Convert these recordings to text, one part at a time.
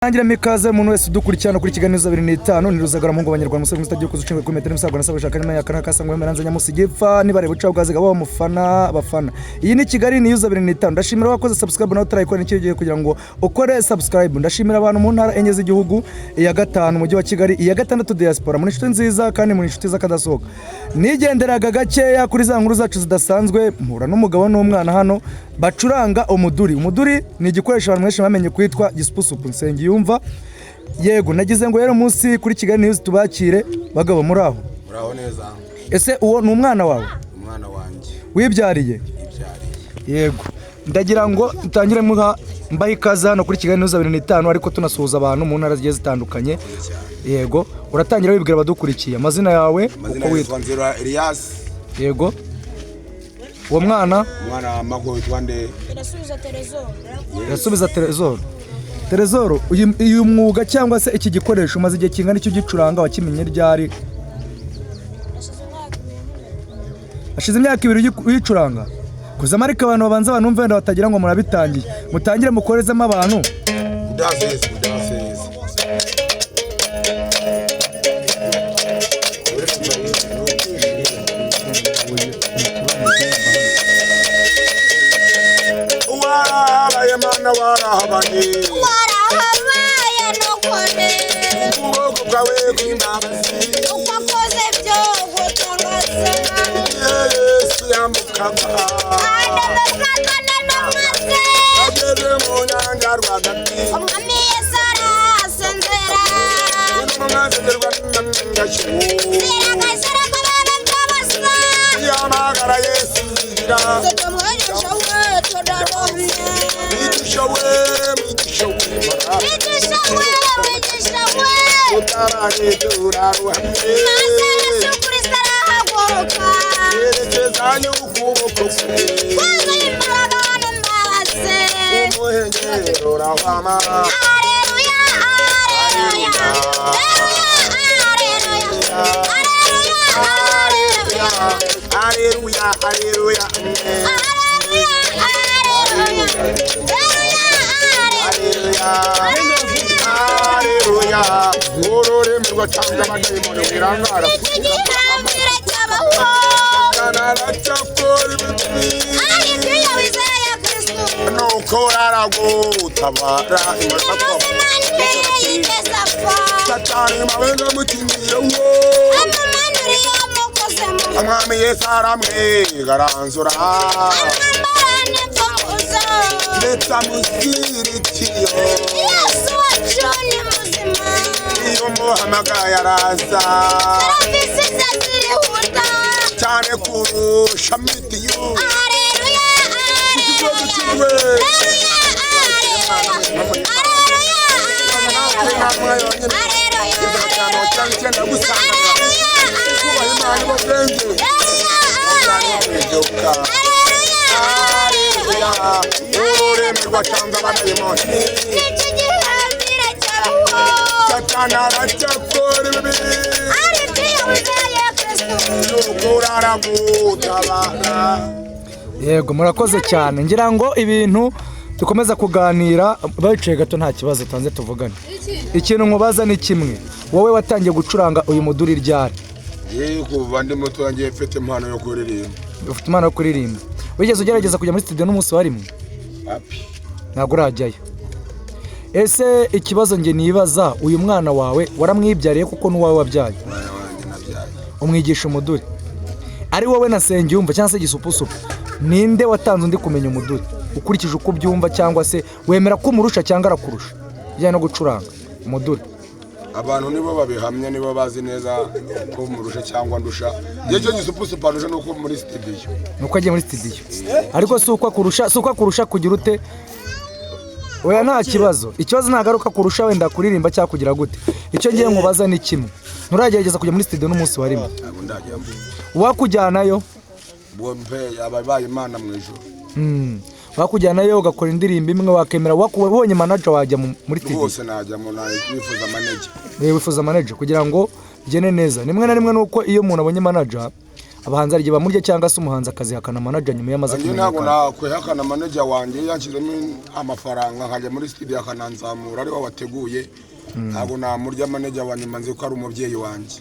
Nangira mikaze umuntu wese udukurikirana kuri kiganiro 25 niruzagara mu ngo Abanyarwanda musore mustagiye kuzucinga kuri metero musagwa nasaba shaka nyuma yakana kasangwe meranza nyamusigipfa nibare buca bwaziga baba mufana abafana. Iyi ni Kigali ni 25. Ndashimira wakoze subscribe nawe turayikora n'icyo kugira ngo ukore subscribe. Ndashimira abantu mu ntara enye z'igihugu iya gatanu mu mujyi wa Kigali iya gatandatu diaspora muri inshuti nziza kandi muri inshuti zakadasohoka. Nigenderaga gakeya kuri za nkuru zacu zidasanzwe mpura n'umugabo n'umwana hano bacuranga umuduri. Umuduri ni igikoresho abantu mwese bamenye kwitwa gisupusupu nsengi yumva. Yego nagize ngo rero munsi kuri Kigali News tubakire bagabo muri aho. Muraho neza. Ese uwo ni umwana wawe? Umwana wanje. Wibyariye? Yego. Ndagira ngo ntangire muha mbaye ikaze hano kuri Kigali News 25 ariko tunasuhuza abantu mu ntara zigiye zitandukanye. Yego. Uratangira wibwira abadukurikiye amazina yawe uko witwa Nzira Elias. Yego. Uwo mwana makuru witwa nde? Irasubiza Terezoro. Terezoro, uyu mwuga cyangwa se iki gikoresho umaze igihe kingana icyo gicuranga wakimenye ryari? Ashize imyaka 2 uyicuranga. Kuza marika abantu babanza banumve wenda batagira ngo murabitangiye. Mutangire mukorezemo abantu. Udaseze. Mana warahabanye nokone ubwoko bwawe bw'imbabazi ukakoze byo gutangaza Yesu yambukaba adamukana n'amaze ageze mu nyanja rwagati umwami Yesu arasenzera umwazerwa n'agashu ziragasara kabana kabasa yamagara Yesu zira tutamwenyesha wetu daromye Utarane turaruhamye Nase Yesu Kristo arahaguruka yerekezanye ukuboko kwe Kwaza imbaraga n'imbabazi umuhengeri urahwama Haleluya Haleluya Haleluya Haleluya Haleluya ururimi rwatanga amadayimoni wirangara Igihambire cy'abaho Haratsekoko Haleluya wizeye Kristo nuko aragutabara Imazimane yigeze apfa Satani mawenga mutiniye wo Amumanuriye amukozemo Umwami Yesu aramwigaranzura Amambarane mfunguzo ndetse amusiritiyo Yesu wacu ni muzima iyo muhamagaye araza Serivisi ze zirihuta cyane kurusha mitiyu Haleluya ururimi rwatanga amadayimoni Igihambire cy'abaho Satani aracyakora ibibi Haleluya wizeye Kristo nuko aragutabara. Yego murakoze cyane ngira ngo ibintu dukomeza kuganira baciye gato nta kibazo tanze tuvugane. Ikintu nkubaza ni kimwe. Wowe watangiye gucuranga uyu muduri ryari? Kuva ndi muto yangiye mfite impano yo kuririmba. Ufite impano yo kuririmba. Wigeze ugerageza kujya muri studio n'umunsi warimwe? Happy. Ntabwo urajyayo. Ese ikibazo nge nibaza uyu mwana wawe waramwibyariye kuko n'uwawe wabyaye? Mwana wanjye nabyaye. Umwigisha umuduri. Ari wowe nasenge yumva cyangwa se gisupusupu. Ninde watanze undi kumenya umuduri? Ukurikije uko byumva cyangwa se wemera ko umurusha cyangwa arakurusha? Bijyanye no gucuranga umuduri. Abantu nibo babihamya nibo bazi neza ko murusha cyangwa ndusha. Igihe cyo gisupusupu andusha nuko muri studio. Nuko agiye muri studio. Ariko si uko akurusha kugira ute? Oya nta kibazo. Ikibazo ntagaruka kurusha wenda kuririmba cyangwa kugira gute. Icyo ngiye nkubaza ni kimwe. Nturagerageza kujya muri studio n'umunsi warimwe? Ntabwo ndajyamo. Wakujyanayo? Bombe ababaye Imana mu ijuru. Wakujyanayo ugakora indirimbo imwe wakemera wakubonye manager wajya muri TV. Bose najyamo na wifuza manager. Wifuza manager kugira ngo bigene neza. Nimwe na rimwe nuko iyo umuntu abonye manager abahanzi ari bamurye cyangwa se umuhanzi akazihakana manager nyuma y'amaze kumenyekana. Ntabwo nakwihakana manager wanjye yanshyizemo amafaranga nkajya muri studio akananzamura ari we wateguye. Ntabwo namurya manager wanjye manzi ko ari umubyeyi wanjye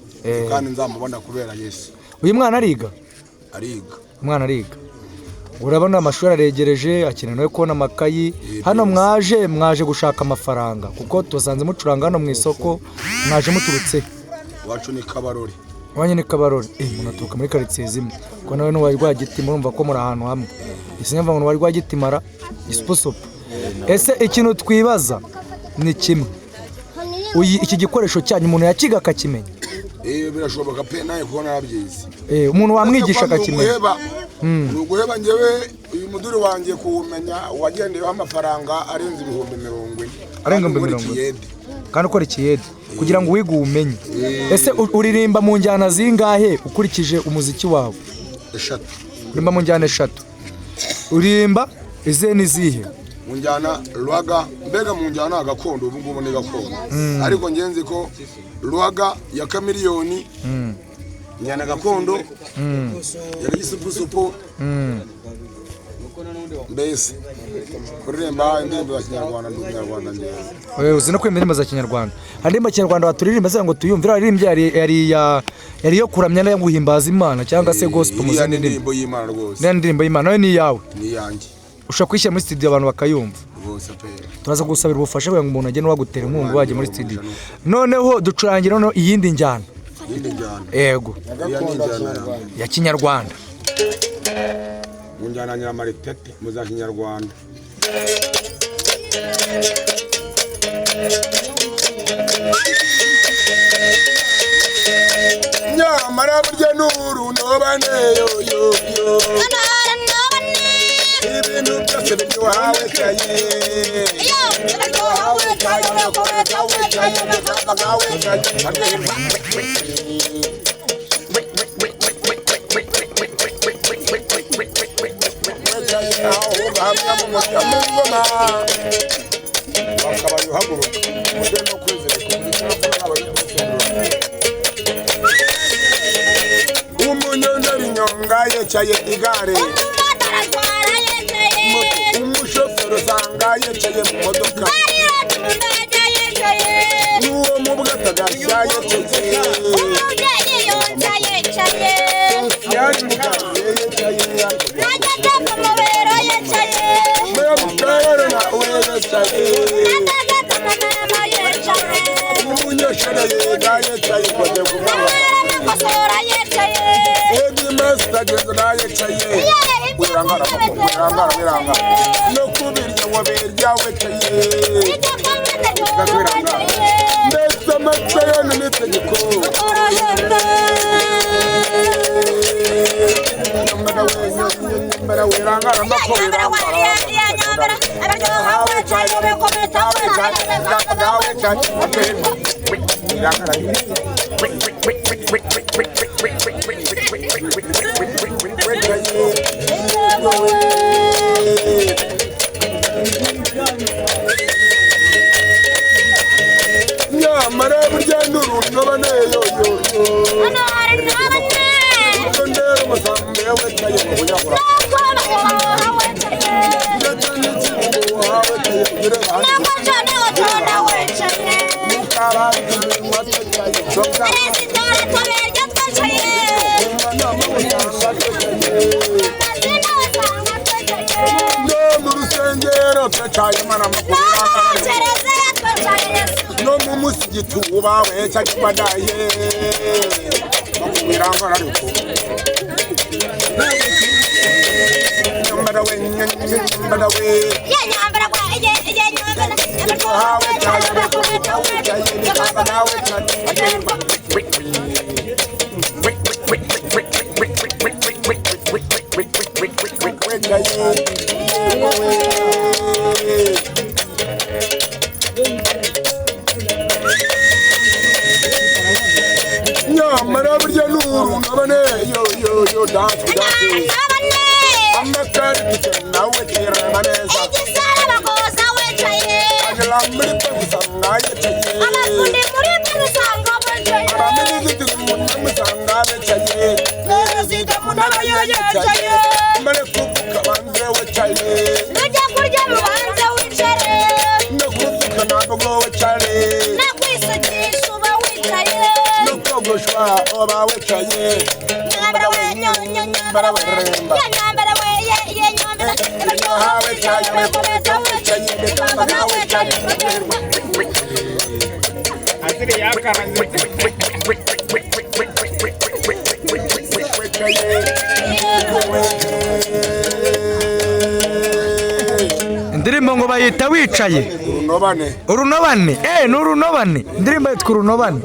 kandi nzamubona kubera Yesu. Uyu mwana ariga umwana ariga urabona amashuri aregereje akeneye no kubona amakayi. Hano mwaje gushaka amafaranga kuko tusanze mucuranga hano mu isoko. Mwaje muturutse wacu ni Kabarore. Wanye ni Kabarore. Umuntu aturuka muri quartier zimwe ko nawe no wari rwagitima urumva ko muri ahantu hamwe. Isinyava ngo wari rwagitimara isupusupu. Ese ikintu twibaza ni kimwe, iki gikoresho cyanyu umuntu yakiga akakimenya? Birashoboka pe naye kubona arabyizi. Umuntu wamwigisha akakimenya. Nuguheba njyewe uyu muduri wanjye kuwumenya wagendeyeho amafaranga arenze 40,000. Arenga 40,000. Kandi ukora ikiyede kugira ngo wige ubumenye. Ese uririmba mu njyana zingahe ukurikije umuziki wawe? 3. Urimba mu njyana 3. Uririmba ize nizihe? Mu njyana rwaga, mbega mu njyana gakondo, ubu ngubu ni gakondo. Ariko ngenzi ko rwaga ya kamiliyoni, njyana gakondo, ya gisupusupu, mbese kuririmba indirimbo za Kinyarwanda n'Umunyarwanda njyewe. Uzi no kwemera indirimbo za Kinyarwanda. Indirimbo Kinyarwanda waturirimba se ngo tuyumvira aririmbye yari yo kuramya no guhimbaza Imana cyangwa se gospel mu zindi ndirimbo y'Imana rwose. Ni indirimbo y'Imana nawe ni yawe? Ni yanjye. Ushaka kwishyira muri studio abantu bakayumva. Rwose pe. Turaza gusabira ubufasha kugira ngo umuntu agene wagutera inkunga waje muri studio. Noneho ducurangira no iyindi njyana. Yego. Ya Kinyarwanda. Mu njyana nyamaritete mu za Kinyarwanda. Nyamara burya nuru nobane yo. Ibintu byose biryohawe cyaye. Umunyondori nyongaye cyaye igare. Umushoferi usanga yicaye mu modoka. N'uwo mu bwatagashya yicaye. Umubyeyi yicaye. Yari mu kazi yicaye. N'agata ku mubero yicaye. N'umutwaro nawe yicaye. N'agata ku mama yicaye. Umunyeshuri yiga yicaye kujya ku mama. N'amakosora yicaye. Master genzana yicaye. Wirangara no kubirya wabirya wetaye. Ndetse amasayo n'itegeko. Nyamara wirangara makuru. Nyamara burya nduru nobane yo. Hano hari nabane. Ndero musambe wetaye mu bunyakura. No mu musigiti ubawe cyakibadaye bakubirangara ariko nyambara we nyambara kwa nyambara hawe cyane nyamara burya nuru nabane yo dance amakari nawe kirana neza igisara bakoza wecaye alamuri kusanga yecaye abafundi muri kusanga wecaye abamini musanga wecaye nezida oba wicaye nyambara we nyambara we nyambara we ye nyambara iryoha wicaye wifuza wicaye ndetse wicaye indirimbo ngo bayita wicaye urunobane ni urunobane indirimbo yitwa urunobane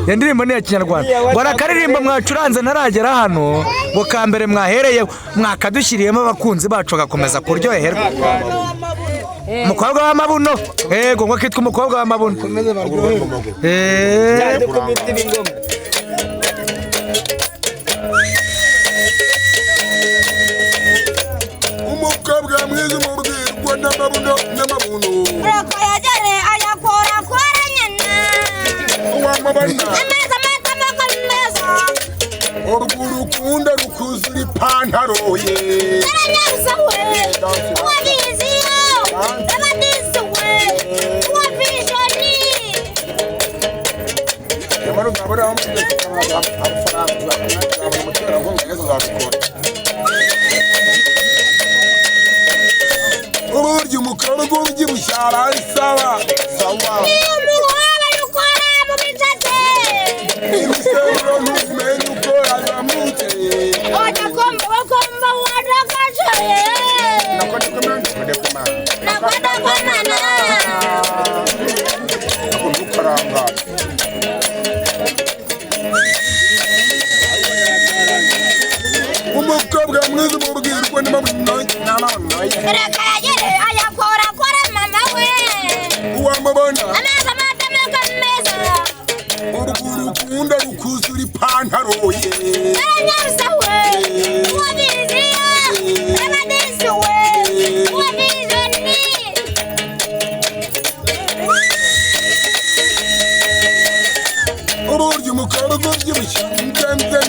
iyo ndirimbo ni iya kinyarwanda ngo arakaririmbo mwacuranze ntaragera hano ngo kambere mwahereye mwakadushyiriyemo abakunzi bacu bagakomeza kuryoherwa umukobwa w'amabuno yego ngo kitwa umukobwa w'amabuno umukobwa mwiza umubwirwa n'amabuno roko yagere ayakora kora nyina wamabana ameza amata meza urukunda rukuzura ipantaro ye Nase we wabizi abadisi we wabijoni yamara ngabara amafaranga amutera ngo ngeze zabikora uburyo umukobwa ubyibushye ari sawa umuhora yukora mu bitate imisemburo ntumenye uko yazamutse wadakomba wadakacaye nakwadakomana ntukaranga umukobwa mwiza umubwirwa n'amabuno reka yagere ayakora kora mama we wamubona ameza amata meza urukunda rukuzura ipantaro ye Nase we wabizi abadisi we wabijoni uburyo umukobwa ubyibushye nzenze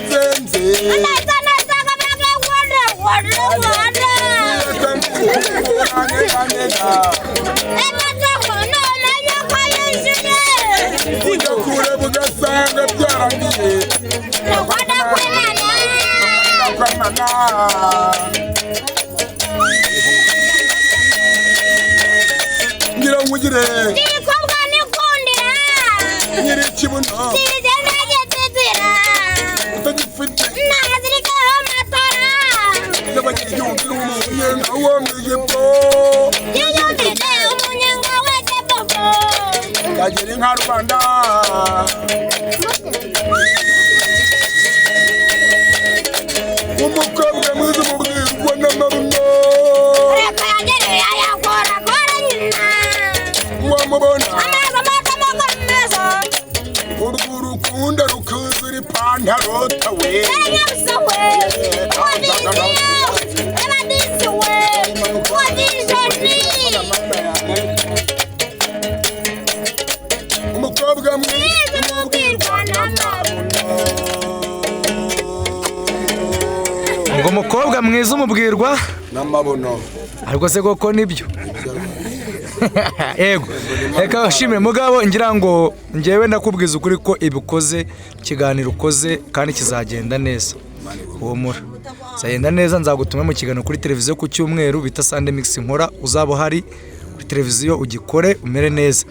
ujya kureba ugasanga byarangiye ngira ngo ugire nyiri ikibuno utagifite n'abagira igihumbi n'umunyenga wo mu ijipo kagira inka Rwanda umukobwa mwiza umubwirwa n'amabuno wamubona urukunda rukuzura ipantaro tawe umukobwa mwiza umubwirwa ngo umukobwa mwiza umubwirwa n'amabuno ariko se koko nibyo yego reka washimire mugabo ngira ngo njyewe ndakubwiza ukuri ko ibikoze ikiganiro ukoze kandi kizagenda neza humura zagenda neza nzagutuma mu kiganiro kuri televiziyo ku cyumweru bita Sunday Mix nkora uzaba uhari kuri televiziyo ugikore umere neza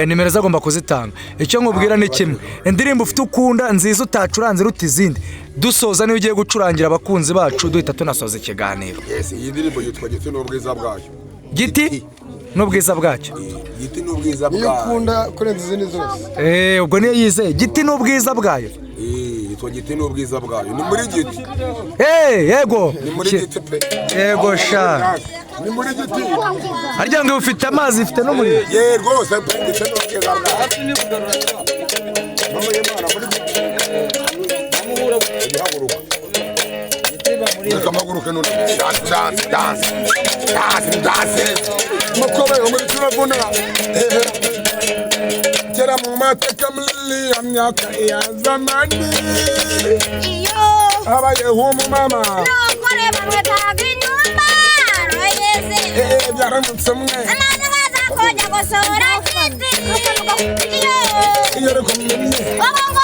nimero zagomba kuzitanga icyo nkubwira ni kimwe indirimbo ufite ukunda nziza utacuranze ruta izindi dusoza niyo ugiye gucurangira abakunzi bacu duhita tunasoza ikiganiro iyi ndirimbo yitwa giti n'ubwiza bwayo giti n'ubwiza bwacyo giti n'ubwiza bwayo niyo ukunda kurenza izindi zose ubwo niyo yizeye giti n'ubwiza bwayo yitwa giti n'ubwiza bwayo ni muri giti yego ni muri giti pe yego sha ni muri giti harya ngo ufite amazi ifite n'umuriro rwose pe giti n'ubwiza bwayo mama y'Imana muri giti ihaguruka Nakamuguruka none dance mukobe muri turavuna kera mu mateka muri amyaka ya zamani iyo habayeho umumama nokore bamwetaga inyumba royeze byaramutse mwe amazi baza kujya gusura kiti iyo iyo reko mmenye wowe ngo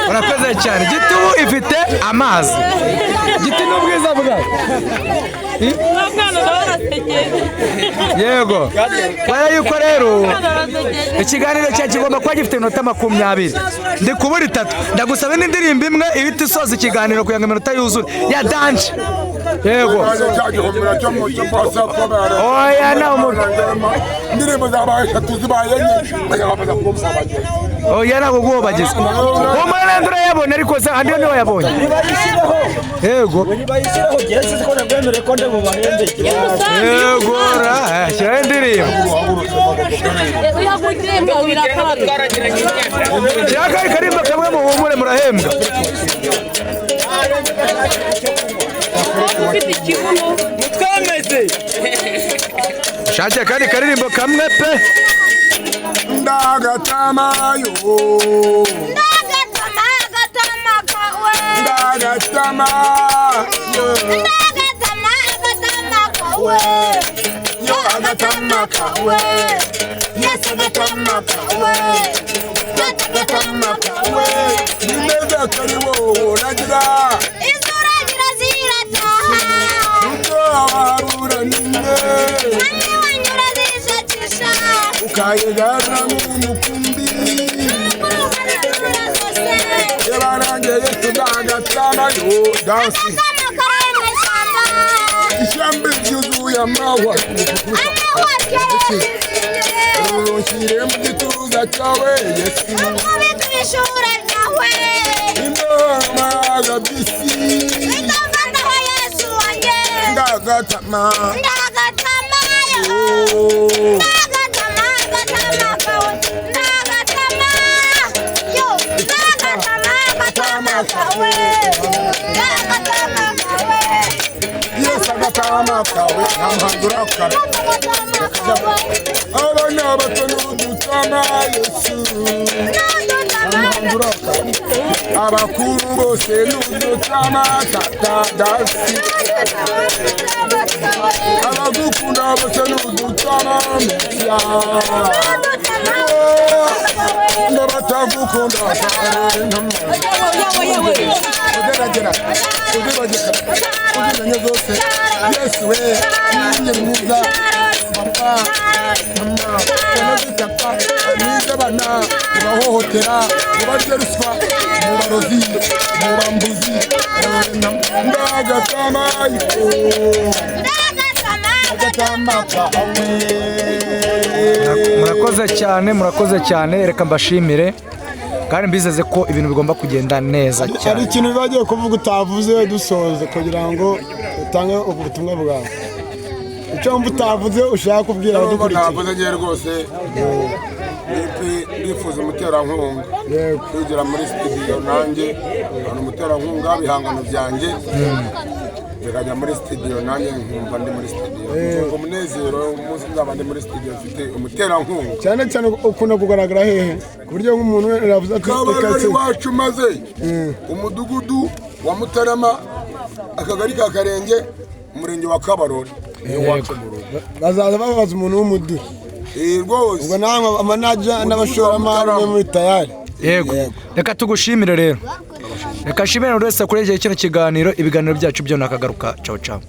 Urakoze cyane. Gitubu ifite amazi. Giti n'ubwiza bwayo. Yego. Kubera yuko rero ikiganiro cya kigomba kuba gifite iminota 20. Ndi kubura 3. Ndagusaba n'indirimbo imwe ihita isoza ikiganiro kugira ngo iminota yuzure. Ya dance. Yego. Oya na umuntu. Ndirimbo zabaye 3 zibaye nyinshi. Oya na gugo bagize. Umwana ndurayabona ariko se andi niwe yabonye. Yego. Bayishyiraho gese ko nabwemere ko ndebo bahende. Yego ra, ndirimbo. Yaka karimba kamwe mu humure murahembwa. Ufite ikibuno Twameze. Shake kandi karirimbo kamwe pe. Ndagatamayo. Ndagatama kawe. Yo agatama kawe. Yes agatama kawe. Agatama kawe. Nimeza kariwo nagira. Izuragira zirataha. Uko awarura nime. Mami wanyura zishakisha. Ukayegara mu mukumbi. Ebarangeye tudagatamayo dansi. Ishyamba ryuzuye amahwa. Urushire mu gituza cyawe Yesu. Kubitwishura ryawe. Ingoma y'agabisi. Ndavanda wa Yesu wanjye. Ndagatama. Ndagatama yo. Ndagatama kawe. Ndagatama yo. Ndagatama kawe. Ndagatama kawe. Yes agatama kawe. Namhandura kare. Abana bato n'udutama Yesu. Namhandura kare. Abakuru bose n'udutama tata dansi. Abagukunda bose n'udutama mesia. Ndabatagukunda ugeragera uzibageka uzimenya zose Yesu we ninjye mwiza papa mama yanazitaka niza bana bahohotera mubarya ruswa mubarozi mubambuzi ndagatamayo murakoze cyane reka mbashimire kandi mbizeze ko ibintu bigomba kugenda neza cyane. Hari ikintu bagiye kuvuga utavuze dusoze kugira ngo utange ubutumwa bwawe. Icyo utavuze ushaka kubwira abadukurikiye. Ntavuze ngiye rwose ndifuza umuterankunga kwigira muri studio nanjye hano umuterankunga bihangano byanjye bikajya muri studio nanjye nkumva ndi muri studio ngo umunezero umunsi nzaba ndi muri studio mfite umuterankunga cyane cyane ukunda kugaragara hehe ku buryo nk'umuntu yavuze ati Kabarori wacu maze umudugudu wa Mutarama akagari ka Karenge umurenge wa Kabarori bazaza babaza umuntu w'umudu rwose ubwo namwe amanaja n'abashoramari muri tayari yego reka tugushimire rero reka nshimire buri wese akurikije kino kiganiro ibiganiro byacu byo nakagaruka ciao ciao